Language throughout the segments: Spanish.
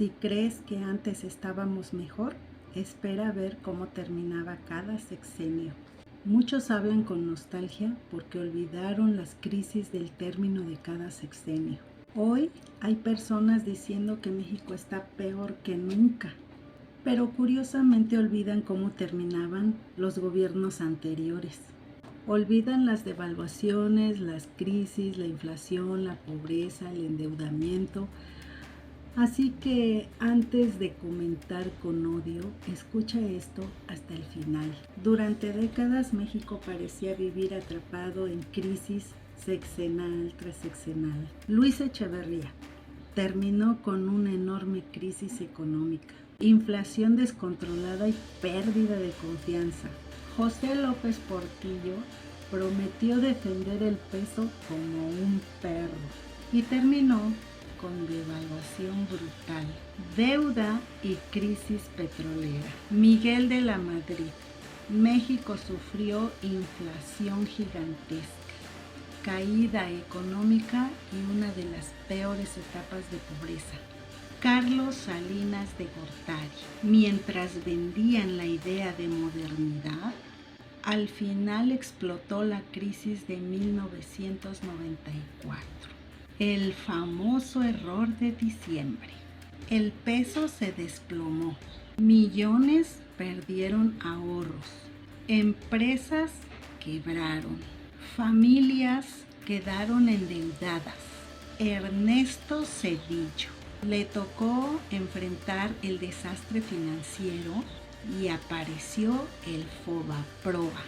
Si crees que antes estábamos mejor, espera a ver cómo terminaba cada sexenio. Muchos hablan con nostalgia porque olvidaron las crisis del término de cada sexenio. Hoy hay personas diciendo que México está peor que nunca, pero curiosamente olvidan cómo terminaban los gobiernos anteriores. Olvidan las devaluaciones, las crisis, la inflación, la pobreza, el endeudamiento. Así que antes de comentar con odio, escucha esto hasta el final. Durante décadas México parecía vivir atrapado en crisis sexenal tras sexenal. Luis Echeverría terminó con una enorme crisis económica, inflación descontrolada y pérdida de confianza. José López Portillo prometió defender el peso como un perro y terminó con devaluación brutal, deuda y crisis petrolera. Miguel de la Madrid, México sufrió inflación gigantesca, caída económica y una de las peores etapas de pobreza. Carlos Salinas de Gortari, mientras vendían la idea de modernidad, al final explotó la crisis de 1994. El famoso error de diciembre. El peso se desplomó. Millones perdieron ahorros. Empresas quebraron. Familias quedaron endeudadas. Ernesto Zedillo le tocó enfrentar el desastre financiero y apareció el Fobaproa,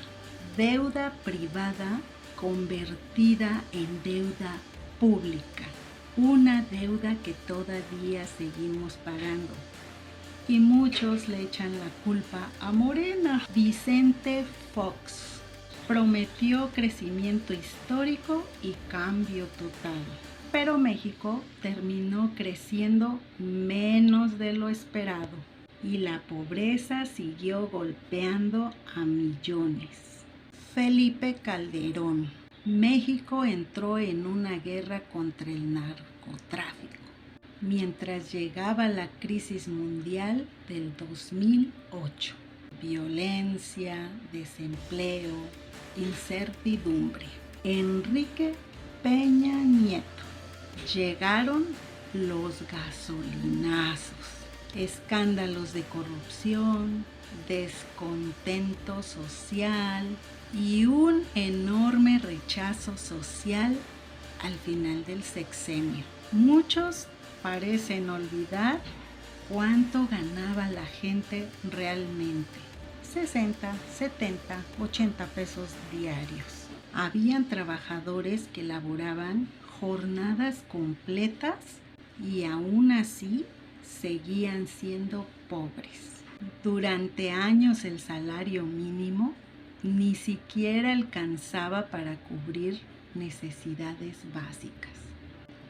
deuda privada convertida en deuda pública, una deuda que todavía seguimos pagando. Y muchos le echan la culpa a Morena. Vicente Fox prometió crecimiento histórico y cambio total, pero México terminó creciendo menos de lo esperado y la pobreza siguió golpeando a millones. Felipe Calderón. México entró en una guerra contra el narcotráfico, mientras llegaba la crisis mundial del 2008. Violencia, desempleo, incertidumbre. Enrique Peña Nieto. Llegaron los gasolinazos, escándalos de corrupción, descontento social y un enorme rechazo social al final del sexenio. Muchos parecen olvidar cuánto ganaba la gente realmente. 60, 70, 80 pesos diarios. Habían trabajadores que laboraban jornadas completas y aún así seguían siendo pobres. Durante años el salario mínimo ni siquiera alcanzaba para cubrir necesidades básicas.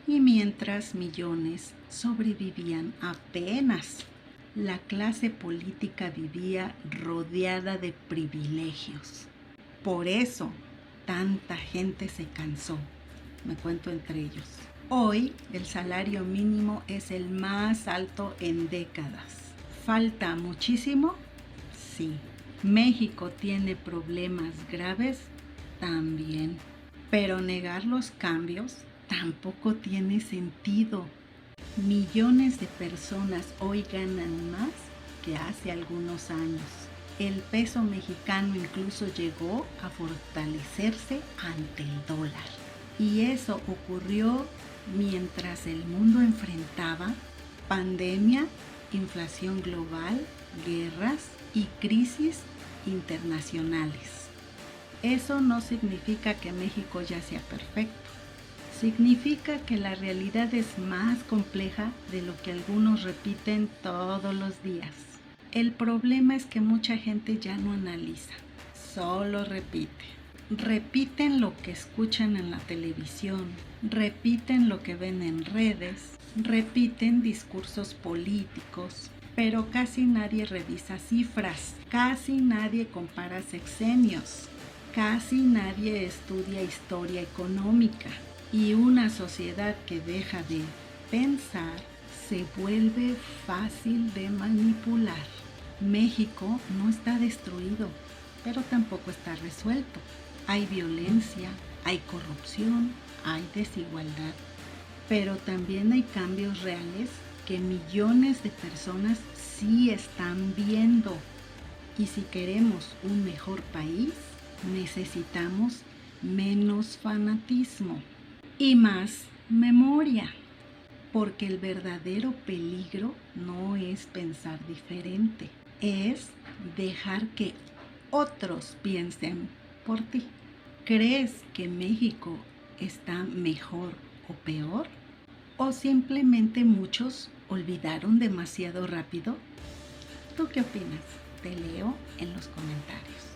Y mientras millones sobrevivían apenas, la clase política vivía rodeada de privilegios. Por eso, tanta gente se cansó, me cuento entre ellos. Hoy, el salario mínimo es el más alto en décadas. ¿Falta muchísimo? Sí. ¿México tiene problemas graves? También. Pero negar los cambios tampoco tiene sentido. Millones de personas hoy ganan más que hace algunos años. El peso mexicano incluso llegó a fortalecerse ante el dólar. Y eso ocurrió mientras el mundo enfrentaba pandemia, inflación global, guerras y crisis internacionales. Eso no significa que México ya sea perfecto. Significa que la realidad es más compleja de lo que algunos repiten todos los días. El problema es que mucha gente ya no analiza, solo repite. Repiten lo que escuchan en la televisión, repiten lo que ven en redes, repiten discursos políticos, pero casi nadie revisa cifras, casi nadie compara sexenios, casi nadie estudia historia económica. Y una sociedad que deja de pensar se vuelve fácil de manipular. México no está destruido, pero tampoco está resuelto. Hay violencia, hay corrupción, hay desigualdad, pero también hay cambios reales que millones de personas sí están viendo. Y si queremos un mejor país, necesitamos menos fanatismo y más memoria, porque el verdadero peligro no es pensar diferente, es dejar que otros piensen por ti. ¿Crees que México está mejor o peor? ¿O simplemente muchos olvidaron demasiado rápido? ¿Tú qué opinas? Te leo en los comentarios.